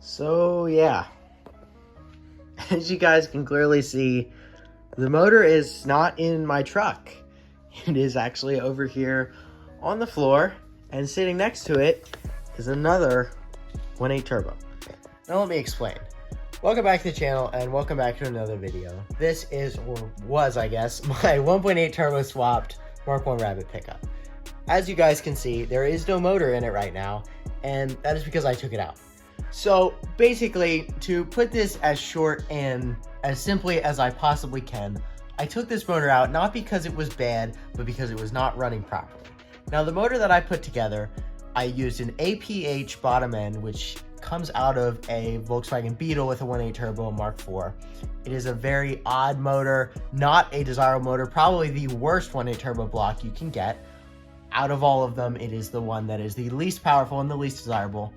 So yeah, as you guys can clearly see, the motor is not in my truck. It is actually over here on the floor, and sitting next to it is another 1.8 turbo. Now let me explain. Welcome back to the channel and welcome back to another video. This is, or was I guess, my 1.8 turbo swapped Mark 1 Rabbit pickup. As you guys can see, there is no motor in it right now, and that is because I took it out. So basically, to put this as short and as simply as I possibly can, I took this motor out not because it was bad, but because it was not running properly. Now the motor that I put together, I used an APH bottom end, which comes out of a Volkswagen Beetle with a 1.8 turbo Mark IV. It is a very odd motor, not a desirable motor, probably the worst 1.8 turbo block you can get. Out of all of them, it is the one that is the least powerful and the least desirable.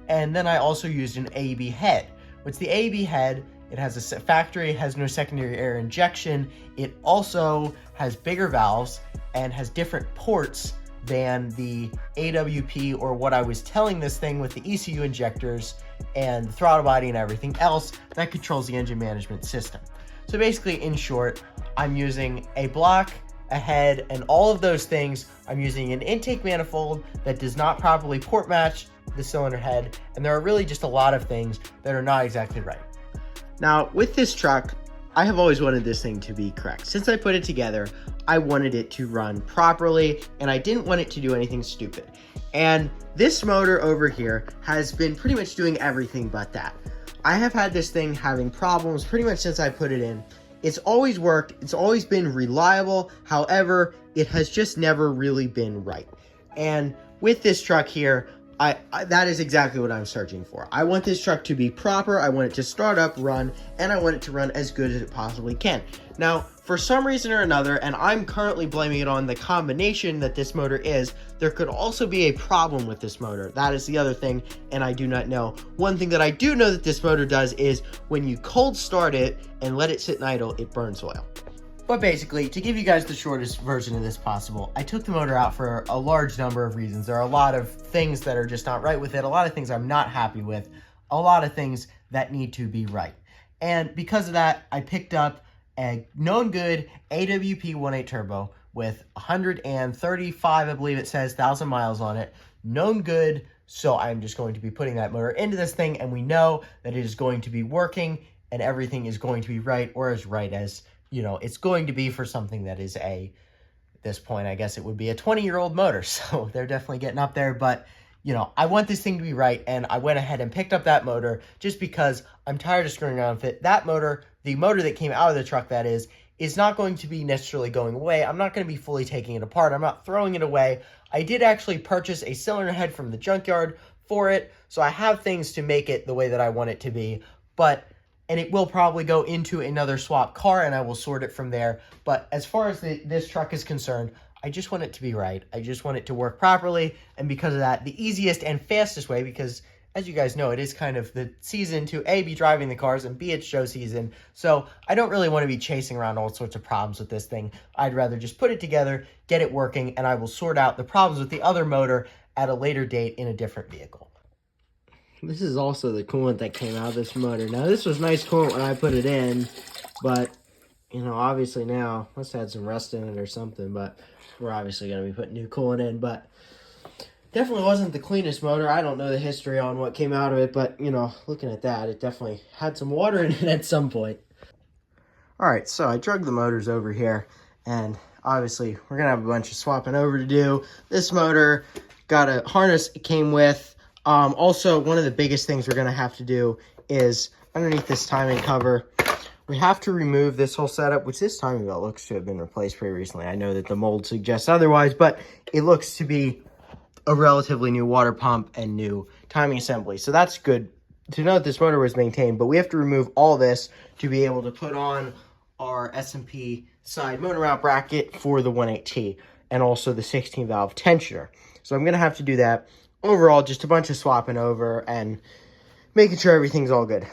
And then I also used an AEB head, which the AEB head, it has a factory, it has no secondary air injection. It also has bigger valves and has different ports than the AWP, or what I was telling this thing with the ECU injectors and the throttle body and everything else that controls the engine management system. So basically, in short, I'm using a block, a head, and all of those things. I'm using an intake manifold that does not properly port match the cylinder head, and there are really just a lot of things that are not exactly right. Now, with this truck, I have always wanted this thing to be correct. Since I put it together, I wanted it to run properly, and I didn't want it to do anything stupid. And this motor over here has been pretty much doing everything but that. I have had this thing having problems pretty much since I put it in. It's always worked, it's always been reliable, however, it has just never really been right. And with this truck here, that is exactly what I'm searching for. I want this truck to be proper, I want it to start up, run, and I want it to run as good as it possibly can. Now, for some reason or another, and I'm currently blaming it on the combination that this motor is, there could also be a problem with this motor. That is the other thing, and I do not know. One thing that I do know that this motor does is when you cold start it and let it sit in idle, it burns oil. But basically, to give you guys the shortest version of this possible, I took the motor out for a large number of reasons. There are a lot of things that are just not right with it, a lot of things I'm not happy with, a lot of things that need to be right. And because of that, I picked up a known good AWP 1.8 turbo with 135, I believe it says, 1,000 miles on it. Known good, so I'm just going to be putting that motor into this thing, and we know that it is going to be working and everything is going to be right, or as right as, you know, it's going to be for something that is at this point, I guess it would be a 20-year-old motor. So they're definitely getting up there, but you know, I want this thing to be right, and I went ahead and picked up that motor just because I'm tired of screwing around with it. That motor, the motor that came out of the truck, that is not going to be necessarily going away. I'm not going to be fully taking it apart. I'm not throwing it away. I did actually purchase a cylinder head from the junkyard for it, so I have things to make it the way that I want it to be, and it will probably go into another swap car, and I will sort it from there. But as far as this truck is concerned, I just want it to be right. I just want it to work properly, and because of that, the easiest and fastest way, because as you guys know, it is kind of the season to A, be driving the cars, and B, it's show season. So I don't really want to be chasing around all sorts of problems with this thing. I'd rather just put it together, get it working, and I will sort out the problems with the other motor at a later date in a different vehicle. This is also the coolant that came out of this motor. Now, this was nice coolant when I put it in, but, you know, obviously now, must have had some rust in it or something, but we're obviously going to be putting new coolant in, but definitely wasn't the cleanest motor. I don't know the history on what came out of it, but, you know, looking at that, it definitely had some water in it at some point. All right, so I drug the motors over here, and obviously we're going to have a bunch of swapping over to do. This motor got a harness it came with. Also, one of the biggest things we're going to have to do is underneath this timing cover, we have to remove this whole setup, which this timing belt looks to have been replaced pretty recently. I know that the mold suggests otherwise, but it looks to be a relatively new water pump and new timing assembly. So that's good to know that this motor was maintained, but we have to remove all this to be able to put on our S&P side motor mount bracket for the 1.8T and also the 16-valve tensioner. So I'm going to have to do that. Overall, just a bunch of swapping over and making sure everything's all good.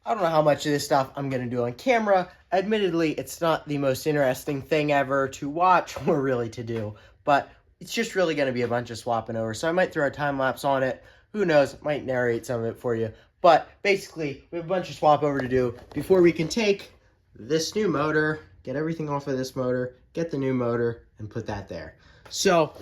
I don't know how much of this stuff I'm going to do on camera. Admittedly, it's not the most interesting thing ever to watch or really to do, but it's just really going to be a bunch of swapping over. So I might throw a time lapse on it. Who knows? Might narrate some of it for you. But basically, we have a bunch of swap over to do before we can take this new motor, get everything off of this motor, get the new motor, and put that there. So,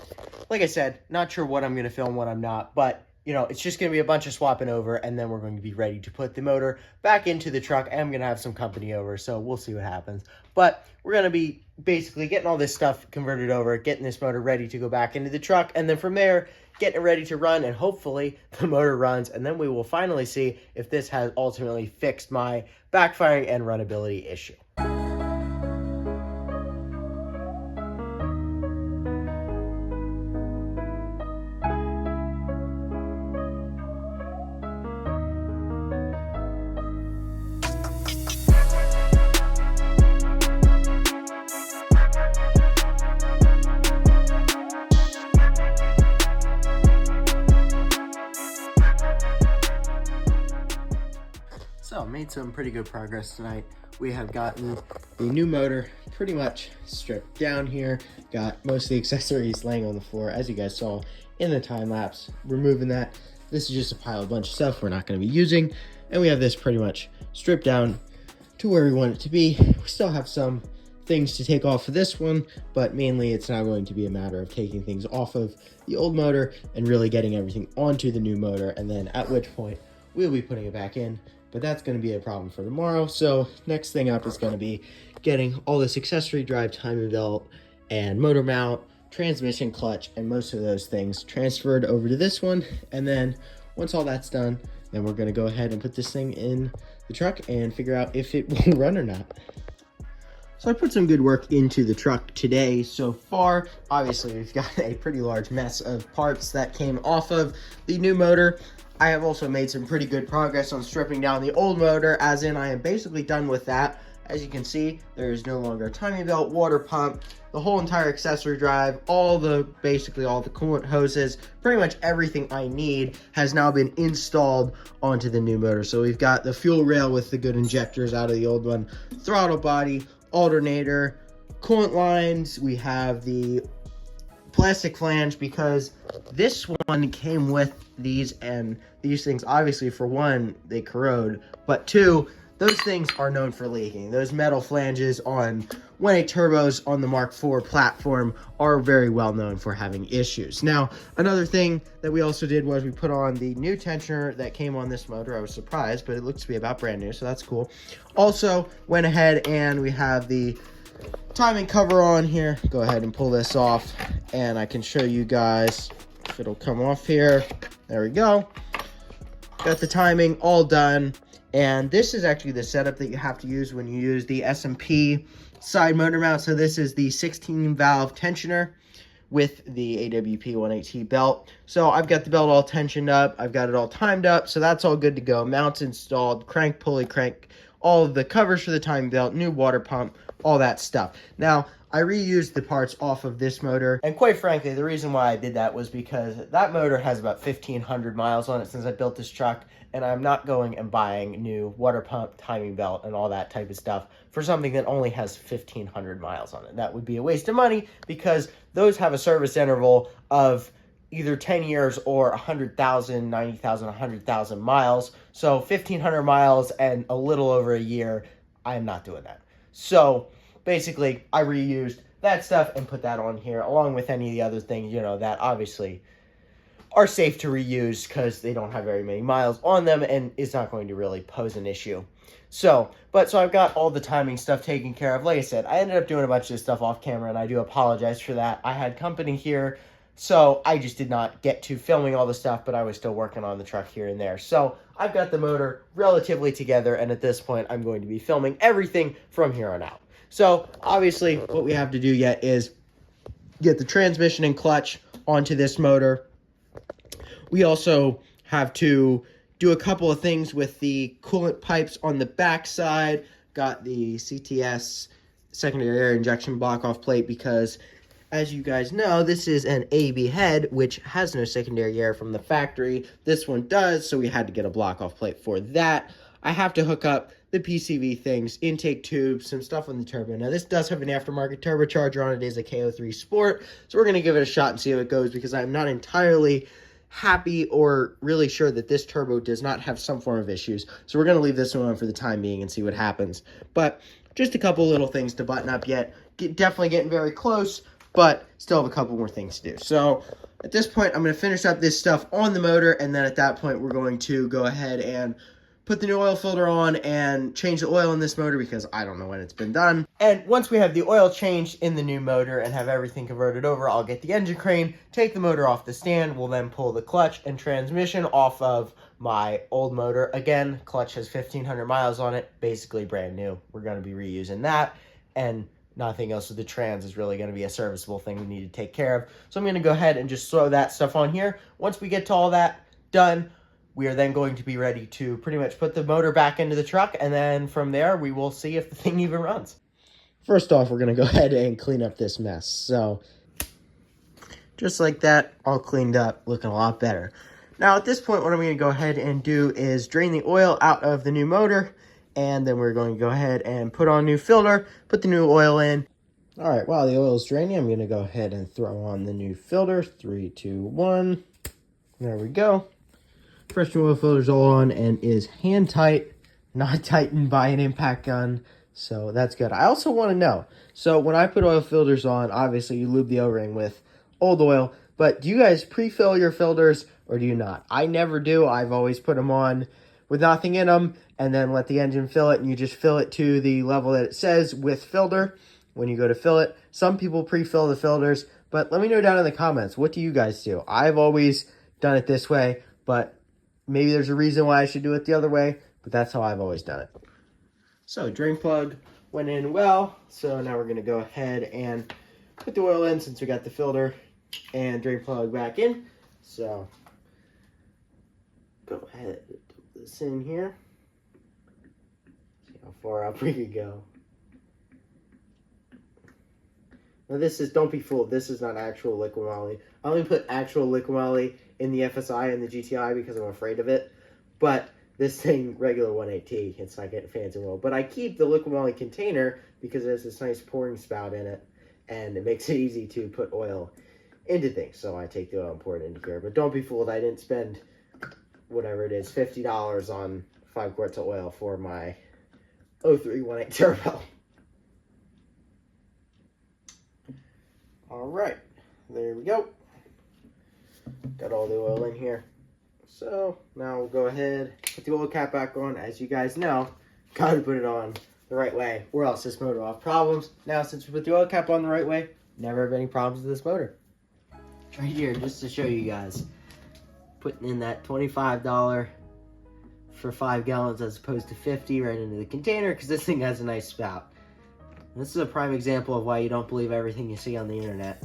like I said, not sure what I'm going to film, what I'm not, but you know, it's just going to be a bunch of swapping over, and then we're going to be ready to put the motor back into the truck. I'm going to have some company over, so we'll see what happens. But we're going to be basically getting all this stuff converted over, getting this motor ready to go back into the truck, and then from there, getting it ready to run, and hopefully the motor runs, and then we will finally see if this has ultimately fixed my backfiring and runnability issue. So, made some pretty good progress tonight. We have gotten the new motor pretty much stripped down here. Got most of the accessories laying on the floor, as you guys saw in the time lapse. Removing that. This is just a pile of bunch of stuff we're not going to be using. And we have this pretty much stripped down to where we want it to be. We still have some things to take off of this one, but mainly it's now going to be a matter of taking things off of the old motor and really getting everything onto the new motor, and then at which point we'll be putting it back in. But that's going to be a problem for tomorrow. So next thing up is going to be getting all this accessory drive, timing belt, and motor mount, transmission, clutch, and most of those things transferred over to this one. And then once all that's done, then we're going to go ahead and put this thing in the truck and figure out if it will run or not. So I put some good work into the truck today so far. Obviously, we've got a pretty large mess of parts that came off of the new motor. I have also made some pretty good progress on stripping down the old motor, as in I am basically done with that. As you can see, there is no longer a timing belt, water pump, the whole entire accessory drive, basically all the coolant hoses, pretty much everything I need has now been installed onto the new motor. So we've got the fuel rail with the good injectors out of the old one, throttle body, alternator, coolant lines, we have the plastic flange, because this one came with these, and these things, obviously, for one, they corrode, but two, those things are known for leaking. Those metal flanges on 1.8 turbos on the Mark IV platform are very well known for having issues. Now, another thing that we also did was we put on the new tensioner that came on this motor. I was surprised, but it looks to be about brand new, so that's cool. Also, went ahead and we have the timing cover on here. Go ahead and pull this off, and I can show you guys if it'll come off here. There we go. Got the timing all done, and this is actually the setup that you have to use when you use the S&P side motor mount. So this is the 16 valve tensioner with the AWP 180 belt. So I've got the belt all tensioned up, I've got it all timed up, so that's all good to go. Mounts installed, crank, pulley, crank, all of the covers for the timing belt, new water pump, all that stuff. Now, I reused the parts off of this motor, and quite frankly, the reason why I did that was because that motor has about 1,500 miles on it since I built this truck, and I'm not going and buying new water pump, timing belt, and all that type of stuff for something that only has 1,500 miles on it. That would be a waste of money, because those have a service interval of either 10 years or 100,000, 90,000, 100,000 miles. So 1,500 miles and a little over a year, I am not doing that. So basically, I reused that stuff and put that on here, along with any of the other things, you know, that obviously are safe to reuse because they don't have very many miles on them and it's not going to really pose an issue. So I've got all the timing stuff taken care of. Like I said, I ended up doing a bunch of this stuff off camera, and I do apologize for that. I had company here, so I just did not get to filming all the stuff, but I was still working on the truck here and there. So I've got the motor relatively together, and at this point, I'm going to be filming everything from here on out. So obviously, what we have to do yet is get the transmission and clutch onto this motor. We also have to do a couple of things with the coolant pipes on the back side. Got the CTS secondary air injection block-off plate because, as you guys know, this is an AEB head, which has no secondary air from the factory. This one does, so we had to get a block-off plate for that. I have to hook up the PCV things, intake tubes, some stuff on the turbo. Now, this does have an aftermarket turbocharger on it. It is a KO3 Sport, so we're going to give it a shot and see how it goes, because I'm not entirely happy or really sure that this turbo does not have some form of issues. So we're going to leave this one on for the time being and see what happens. But just a couple little things to button up yet. Definitely getting very close, but still have a couple more things to do. So at this point, I'm going to finish up this stuff on the motor, and then at that point, we're going to go ahead and put the new oil filter on and change the oil in this motor because I don't know when it's been done. And once we have the oil changed in the new motor and have everything converted over, I'll get the engine crane, take the motor off the stand. We'll then pull the clutch and transmission off of my old motor. Again, clutch has 1,500 miles on it, basically brand new. We're going to be reusing that, and nothing else with the trans is really going to be a serviceable thing we need to take care of. So I'm going to go ahead and just throw that stuff on here. Once we get to all that done, we are then going to be ready to pretty much put the motor back into the truck, and then from there, we will see if the thing even runs. First off, we're going to go ahead and clean up this mess. So, just like that, all cleaned up, looking a lot better. Now, at this point, what I'm going to go ahead and do is drain the oil out of the new motor, and then we're going to go ahead and put on new filter, put the new oil in. All right, while the oil is draining, I'm going to go ahead and throw on the new filter. 3, 2, 1. There we go. Fresh oil filter's all on and is hand tight, not tightened by an impact gun, so that's good. I also want to know, so when I put oil filters on, obviously you lube the O-ring with old oil, but do you guys pre-fill your filters or do you not? I never do. I've always put them on with nothing in them and then let the engine fill it, and you just fill it to the level that it says with filter when you go to fill it. Some people pre-fill the filters, but let me know down in the comments, what do you guys do? I've always done it this way, but maybe there's a reason why I should do it the other way, but that's how I've always done it. So drain plug went in well, so now we're going to go ahead and put the oil in since we got the filter and drain plug back in. So go ahead and put this in here. See how far up we can go. Now this is, don't be fooled, this is not actual liquid moly. I only put actual liquid moly in the FSI and the GTI because I'm afraid of it. But this thing, regular 180, it's not getting fancy well. But I keep the liquid moly container because it has this nice pouring spout in it, and it makes it easy to put oil into things. So I take the oil and pour it into here. But don't be fooled, I didn't spend whatever it is, $50 on 5 quarts of oil for my 0318 turbo. All right, there we go. Got all the oil in here. So now we'll go ahead, put the oil cap back on. As you guys know, got to put it on the right way, or else this motor will have problems. Now, since we put the oil cap on the right way, never have any problems with this motor. Right here, just to show you guys, putting in that $25 for 5 gallons as opposed to 50 right into the container, because this thing has a nice spout. And this is a prime example of why you don't believe everything you see on the internet.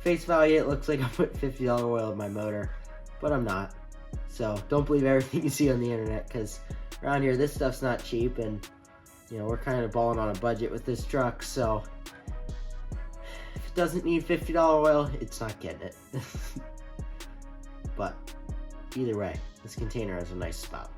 Face value, it looks like I'm putting $50 oil in my motor, but I'm not. So don't believe everything you see on the internet, because around here this stuff's not cheap, and you know, we're kind of balling on a budget with this truck, so if it doesn't need $50 oil, it's not getting it. But either way, this container has a nice spout.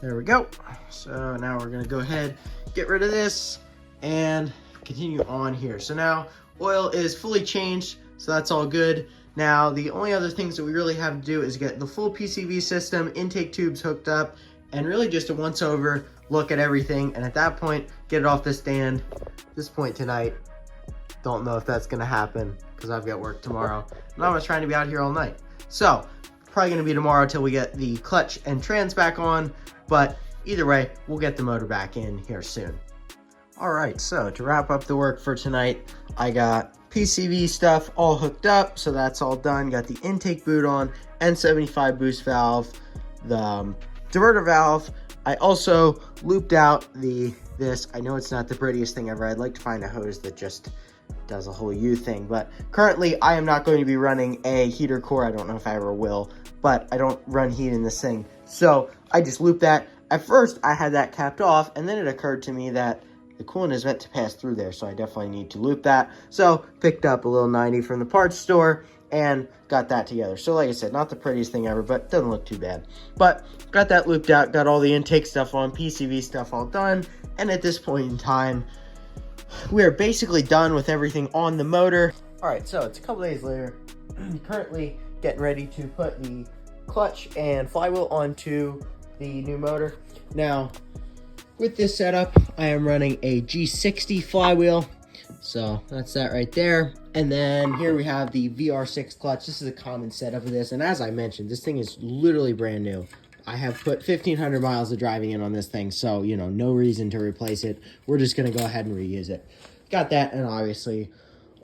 There we go. So now we're gonna go ahead, get rid of this, and continue on here. So now oil is fully changed, so that's all good. Now the only other things that we really have to do is get the full PCV system, intake tubes hooked up, and really just a once over look at everything. And at that point, get it off the stand. At this point tonight, don't know if that's gonna happen because I've got work tomorrow. And I'm not trying to be out here all night. So probably gonna be tomorrow till we get the clutch and trans back on. But either way, we'll get the motor back in here soon. All right, so to wrap up the work for tonight, I got PCV stuff all hooked up, so that's all done. Got the intake boot on, N75 boost valve, the diverter valve. I also looped out this. I know it's not the prettiest thing ever. I'd like to find a hose that just does a whole U thing, but currently I am not going to be running a heater core. I don't know if I ever will, but I don't run heat in this thing. So I just looped that. At first I had that capped off, and then it occurred to me that the coolant is meant to pass through there, so I definitely need to loop that. So picked up a little 90 from the parts store and got that together. So like I said, not the prettiest thing ever, but doesn't look too bad. But got that looped out, got all the intake stuff on, PCV stuff all done, and at this point in time, we are basically done with everything on the motor. All right, so it's a couple days later. Currently getting ready to put the clutch and flywheel onto the new motor. Now, with this setup, I am running a G60 flywheel. So that's that right there. And then here we have the VR6 clutch. This is a common setup of this. And as I mentioned, this thing is literally brand new. I have put 1,500 miles of driving in on this thing. So, you know, no reason to replace it. We're just going to go ahead and reuse it. Got that, and obviously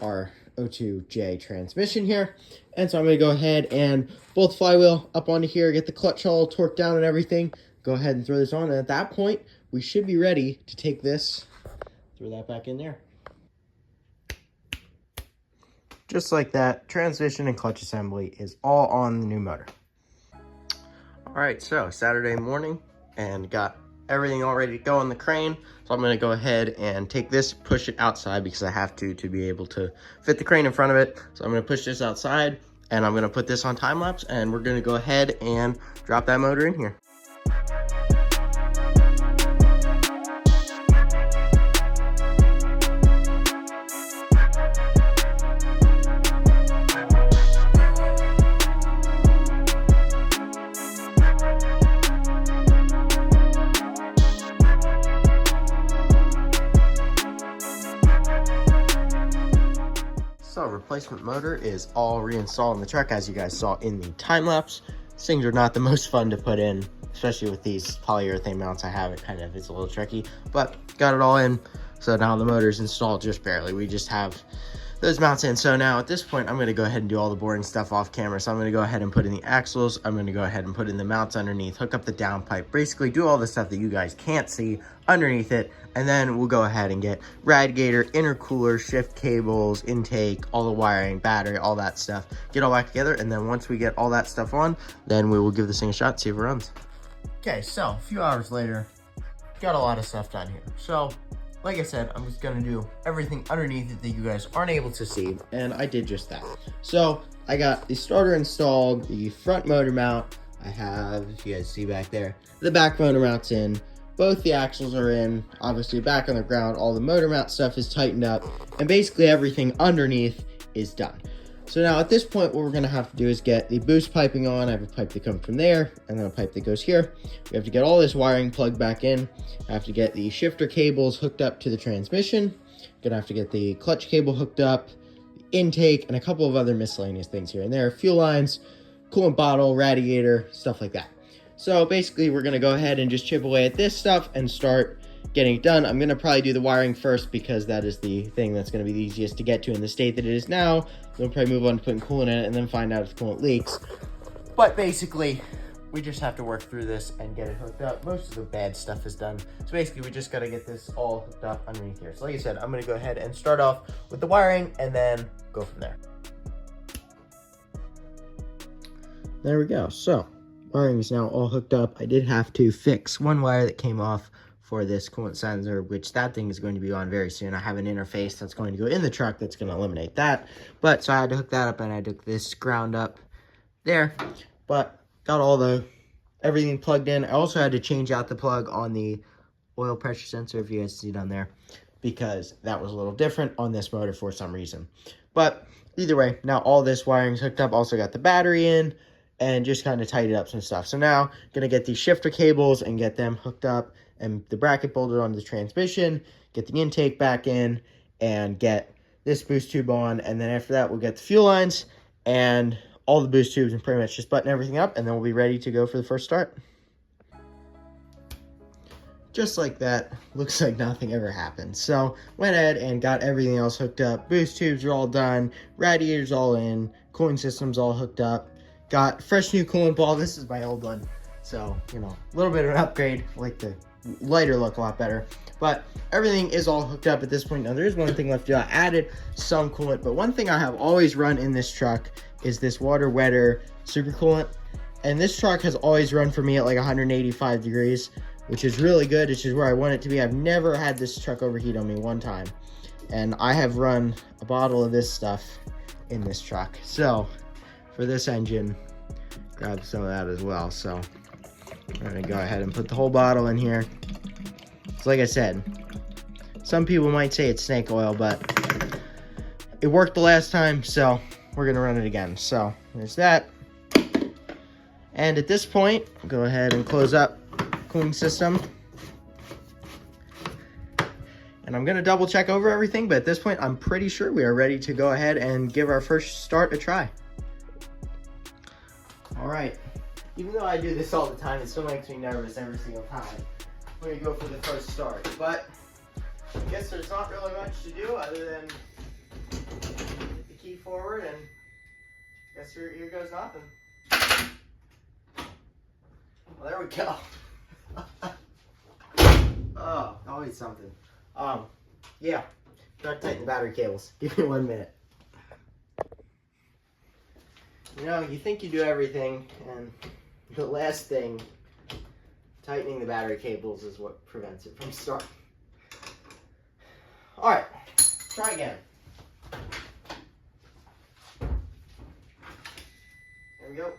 our O2J transmission here. And so I'm going to go ahead and bolt the flywheel up onto here, get the clutch all torqued down and everything. Go ahead and throw this on. And at that point, we should be ready to take this, throw that back in there. Just like that, transmission and clutch assembly is all on the new motor. All right, so Saturday morning, and got everything all ready to go on the crane. So I'm gonna go ahead and take this, push it outside because I have to be able to fit the crane in front of it. So I'm gonna push this outside, and I'm gonna put this on time lapse, and we're gonna go ahead and drop that motor in here. So replacement motor is all reinstalled in the truck, as you guys saw in the time lapse. These things are not the most fun to put in, especially with these polyurethane mounts I have. It kind of is a little tricky, but got it all in. So now the motor's installed just barely. We just have those mounts in. So now at this point, I'm gonna go ahead and do all the boring stuff off camera. So I'm gonna go ahead and put in the axles. I'm gonna go ahead and put in the mounts underneath, hook up the downpipe, basically do all the stuff that you guys can't see underneath it. And then we'll go ahead and get radiator, intercooler, shift cables, intake, all the wiring, battery, all that stuff. Get all back together. And then once we get all that stuff on, then we will give this thing a shot, see if it runs. Okay, so a few hours later, got a lot of stuff done here. So like I said, I'm just gonna do everything underneath it that you guys aren't able to see, and I did just that. So I got the starter installed, the front motor mount. I have, if you guys see back there, the back motor mount's in. Both the axles are in, obviously back on the ground. All the motor mount stuff is tightened up, and basically everything underneath is done. So now at this point, what we're gonna have to do is get the boost piping on. I have a pipe that comes from there, and then a pipe that goes here. We have to get all this wiring plugged back in. I have to get the shifter cables hooked up to the transmission. Gonna have to get the clutch cable hooked up, the intake, and a couple of other miscellaneous things here and there. Fuel lines, coolant bottle, radiator, stuff like that. So basically, we're gonna go ahead and just chip away at this stuff and start getting it done. I'm gonna probably do the wiring first because that is the thing that's gonna be the easiest to get to in the state that it is now. We'll probably move on to putting coolant in it and then find out if the coolant leaks. But basically, we just have to work through this and get it hooked up. Most of the bad stuff is done. So basically, we just gotta get this all hooked up underneath here. So like I said, I'm gonna go ahead and start off with the wiring and then go from there. There we go. So wiring is now all hooked up. I did have to fix one wire that came off for this coolant sensor, which that thing is going to be on very soon. I have an interface that's going to go in the truck that's going to eliminate that. But so I had to hook that up, and I took this ground up there. But got all the everything plugged in. I also had to change out the plug on the oil pressure sensor, if you guys see down there, because that was a little different on this motor for some reason. But either way, now all this wiring's hooked up. Also got the battery in, and just kind of tidied up some stuff. So now, gonna get these shifter cables and get them hooked up and the bracket bolted onto the transmission, get the intake back in, and get this boost tube on. And then after that, we'll get the fuel lines and all the boost tubes and pretty much just button everything up, and then we'll be ready to go for the first start. Just like that, looks like nothing ever happened. So went ahead and got everything else hooked up. Boost tubes are all done, radiators all in, cooling systems all hooked up. Got fresh new coolant ball. This is my old one, so, you know, a little bit of an upgrade. I like the lighter look a lot better. But everything is all hooked up at this point. Now, there is one thing left to do. I added some coolant, but one thing I have always run in this truck is this water wetter super coolant. And this truck has always run for me at like 185 degrees, which is really good, which is where I want it to be. I've never had this truck overheat on me one time. And I have run a bottle of this stuff in this truck. So for this engine, grab some of that as well. So I'm gonna go ahead and put the whole bottle in here. So like I said, some people might say it's snake oil, but it worked the last time, so we're gonna run it again. So there's that. And at this point, go ahead and close up cooling system. And I'm gonna double check over everything, but at this point, I'm pretty sure we are ready to go ahead and give our first start a try. All right, even though I do this all the time, it still makes me nervous every single time when we go for the first start. But I guess there's not really much to do other than hit the key forward, and I guess here goes nothing. Well, there we go. Oh, always something. Yeah, gotta tighten the battery cables. Give me 1 minute. You know, you think you do everything, and the last thing, tightening the battery cables, is what prevents it from starting. All right, try again. There we go.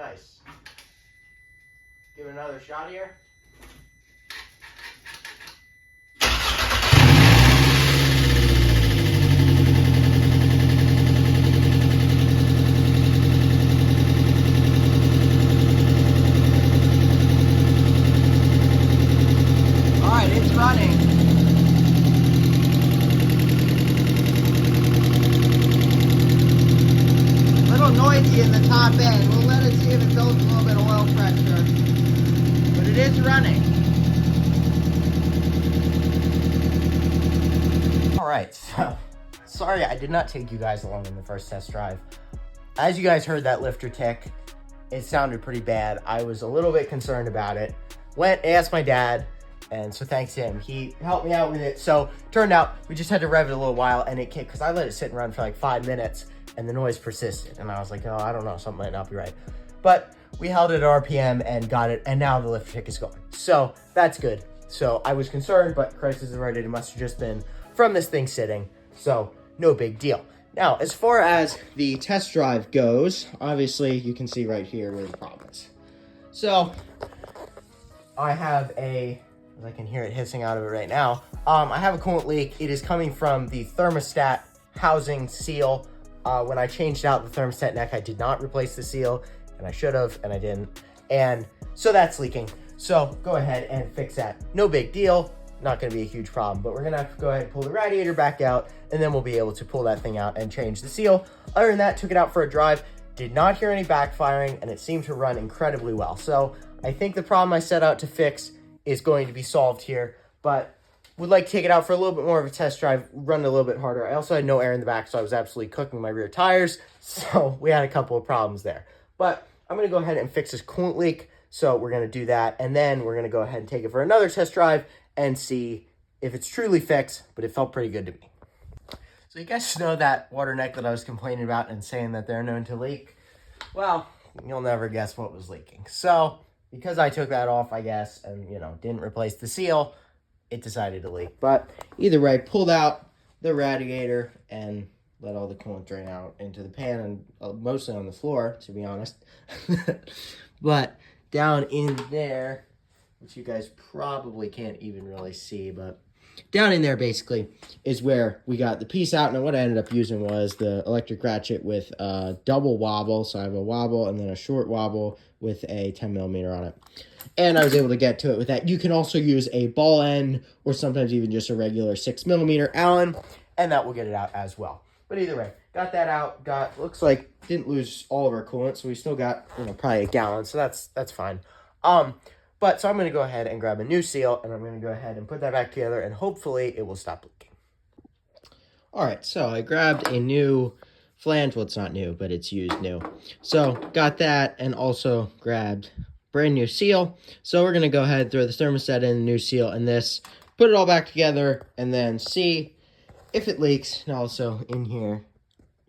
Nice. Give it another shot here. All right, it's running. A little noisy in the top end. We'll let it see if it builds a little bit of oil pressure. But it is running. All right, so sorry I did not take you guys along in the first test drive. As you guys heard that lifter tick, it sounded pretty bad. I was a little bit concerned about it. Went, asked my dad, and so thanks to him. He helped me out with it. So turned out we just had to rev it a little while, and it kicked, because I let it sit and run for like 5 minutes, and the noise persisted. And I was like, oh, I don't know, something might not be right. But we held it at RPM and got it, and now the lifter tick is gone. So that's good. So I was concerned, but Christ is right, it must have just been from this thing sitting. So no big deal. Now, as far as the test drive goes, obviously you can see right here where the problem is. So I have I can hear it hissing out of it right now. I have a coolant leak. It is coming from the thermostat housing seal. When I changed out the thermostat neck, I did not replace the seal, and I should have, and I didn't. And so that's leaking. So go ahead and fix that. No big deal. Not going to be a huge problem, but we're going to have to go ahead and pull the radiator back out, and then we'll be able to pull that thing out and change the seal. Other than that, took it out for a drive. Did not hear any backfiring, and it seemed to run incredibly well. So I think the problem I set out to fix is going to be solved here, but would like to take it out for a little bit more of a test drive, run it a little bit harder. I also had no air in the back, so I was absolutely cooking my rear tires, so we had a couple of problems there. But I'm going to go ahead and fix this coolant leak, so we're going to do that, and then we're going to go ahead and take it for another test drive and see if it's truly fixed, but it felt pretty good to me. So you guys know that water neck that I was complaining about and saying that they're known to leak? Well, you'll never guess what was leaking. So because I took that off, I guess, and, you know, didn't replace the seal, it decided to leak. But either way, pulled out the radiator and let all the coolant drain out into the pan, and mostly on the floor, to be honest. But down in there, which you guys probably can't even really see, but down in there basically is where we got the piece out. And what I ended up using was the electric ratchet with a double wobble. So I have a wobble and then a short wobble with a 10mm on it. And I was able to get to it with that. You can also use a ball end or sometimes even just a regular 6mm Allen, and that will get it out as well. But either way, got that out. Looks like didn't lose all of our coolant, so we still got, you know, probably a gallon. So that's fine. But so I'm going to go ahead and grab a new seal, and I'm going to go ahead and put that back together, and hopefully it will stop leaking. All right, so I grabbed a new flange. Well, it's not new, but it's used new. So got that, and also grabbed brand new seal. So we're going to go ahead and throw the thermostat in, the new seal, and this, put it all back together, and then see if it leaks. And also in here,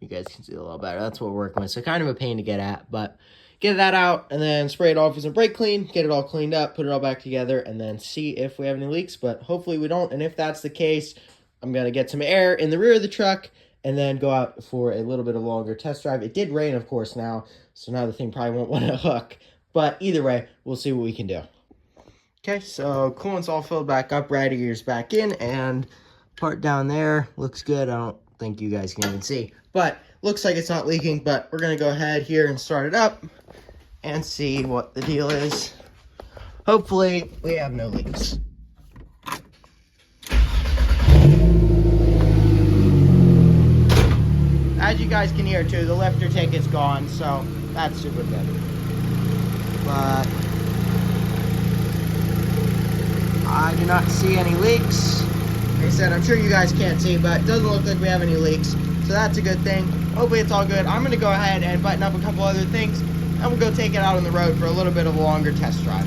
You guys can see a little better. That's what we're working with. So kind of a pain to get at, but get that out and then spray it off with some brake clean, get it all cleaned up, put it all back together, and then see if we have any leaks. But hopefully we don't. And if that's the case, I'm going to get some air in the rear of the truck and then go out for a little bit of longer test drive. It did rain, of course, now, so now the thing probably won't want to hook. But either way, we'll see what we can do. Okay, so coolant's all filled back up, radiator's back in, and part down there looks good. I don't think you guys can even see, but looks like it's not leaking. But we're going to go ahead here and start it up and see what the deal is. Hopefully, we have no leaks. As you guys can hear too, the lifter tank is gone, so that's super good. But I do not see any leaks. Like I said, I'm sure you guys can't see, but it doesn't look like we have any leaks, so that's a good thing. Hopefully it's all good. I'm going to go ahead and button up a couple other things, and we'll go take it out on the road for a little bit of a longer test drive.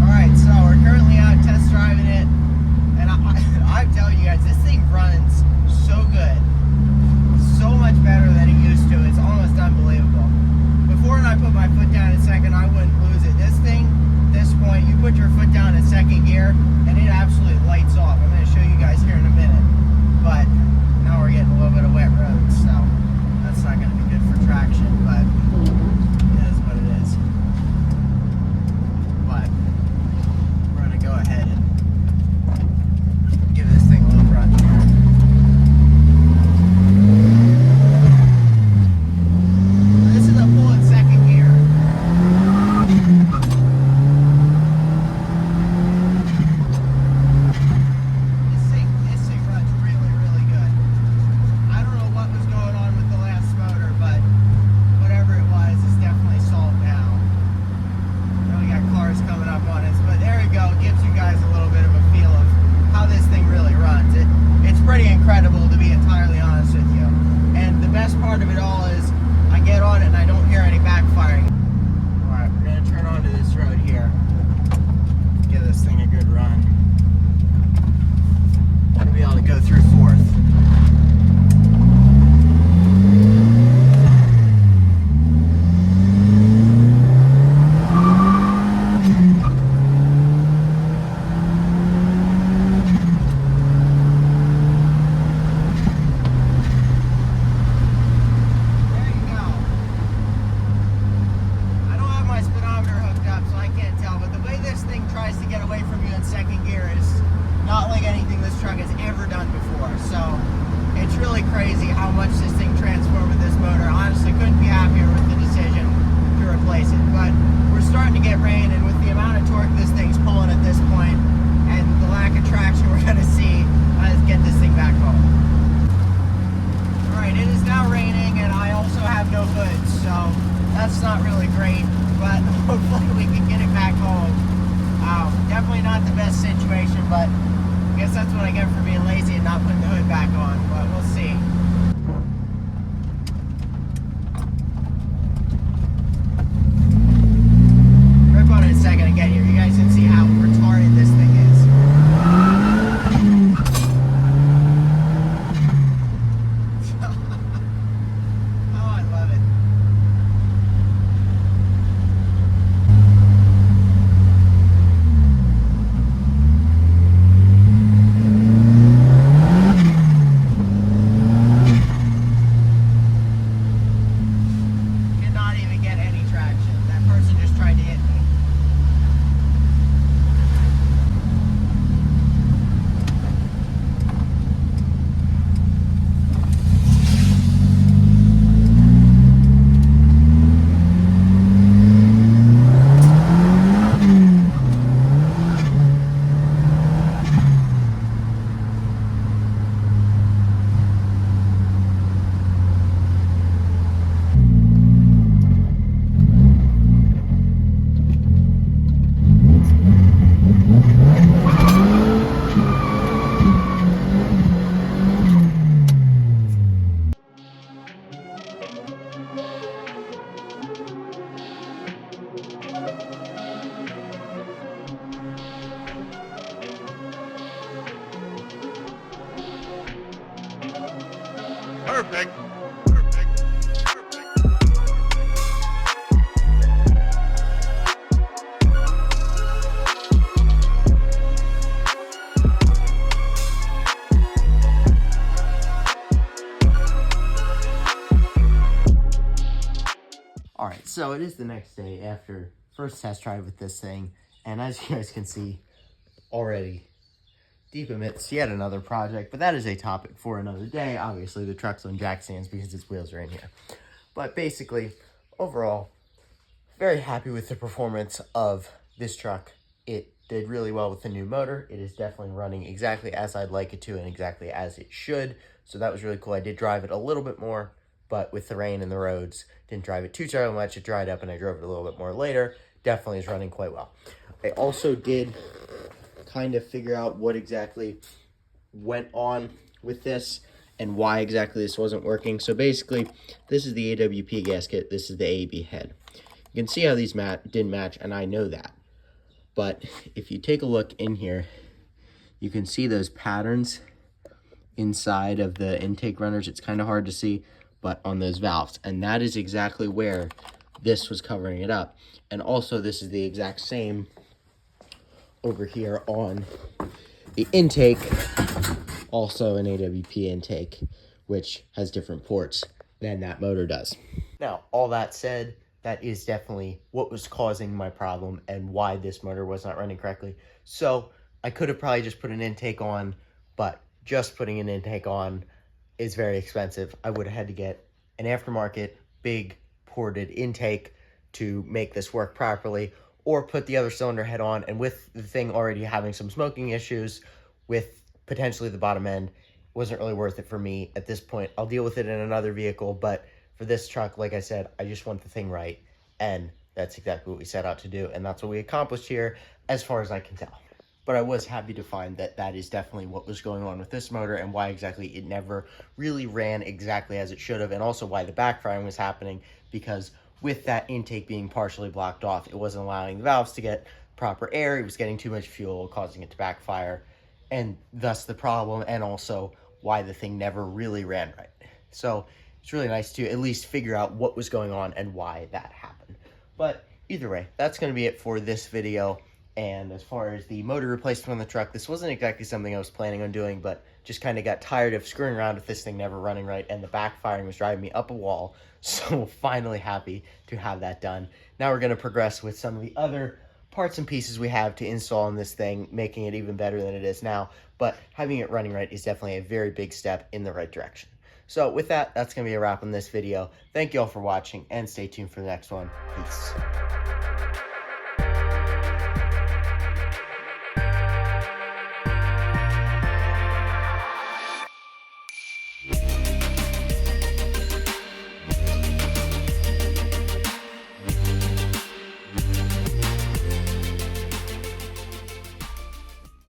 Alright, so we're currently out test driving it, and I'm telling you guys, this thing runs so good. So much better than it used to. It's almost unbelievable. Before, when I put my foot down in second, I wouldn't lose it. This thing, at this point, you put your foot down in second gear, and it absolutely lights off. I'm going to show you guys here in a minute. But now we're getting a little bit of wet roads, so that's not going to be good for traction, but it is what it is. But we're going to go ahead and give this thing a little run here. That's not really great, but hopefully we can get it back home. Definitely not the best situation, but I guess that's what I get for being lazy and not putting the hood back on, but we'll see. Rip on it in a second again here. You guys can see how retarded this thing is. Perfect. Perfect. All right, so it is the next day after first test drive with this thing, and as you guys can see already, deep amidst yet another project, but that is a topic for another day. Obviously, the truck's on jack stands because its wheels are in here. But basically, overall, very happy with the performance of this truck. It did really well with the new motor. It is definitely running exactly as I'd like it to and exactly as it should. So that was really cool. I did drive it a little bit more, but with the rain and the roads, didn't drive it too terribly much. It dried up and I drove it a little bit more later. Definitely is running quite well. I also did kind of figure out what exactly went on with this and why exactly this wasn't working. So basically, this is the AWP gasket. This is the AEB head. You can see how these didn't match, and I know that. But if you take a look in here, you can see those patterns inside of the intake runners. It's kind of hard to see, but on those valves. And that is exactly where this was covering it up. And also, this is the exact same over here on the intake, also an AWP intake, which has different ports than that motor does. Now, all that said, that is definitely what was causing my problem and why this motor was not running correctly. So I could have probably just put an intake on, but just putting an intake on is very expensive. I would have had to get an aftermarket big ported intake to make this work properly, or put the other cylinder head on, and with the thing already having some smoking issues with potentially the bottom end, wasn't really worth it for me at this point. I'll deal with it in another vehicle, but for this truck, like I said, I just want the thing right, and that's exactly what we set out to do, and that's what we accomplished here, as far as I can tell. But I was happy to find that that is definitely what was going on with this motor, and why exactly it never really ran exactly as it should have, and also why the backfiring was happening, because with that intake being partially blocked off, it wasn't allowing the valves to get proper air. It was getting too much fuel, causing it to backfire, and thus the problem, and also why the thing never really ran right. So it's really nice to at least figure out what was going on and why that happened. But either way, that's going to be it for this video. And as far as the motor replacement on the truck, this wasn't exactly something I was planning on doing, but just kind of got tired of screwing around with this thing never running right, and the backfiring was driving me up a wall. So finally happy to have that done. Now we're going to progress with some of the other parts and pieces we have to install in this thing, making it even better than it is now. But having it running right is definitely a very big step in the right direction. So with that, that's going to be a wrap on this video. Thank you all for watching, and stay tuned for the next one. Peace.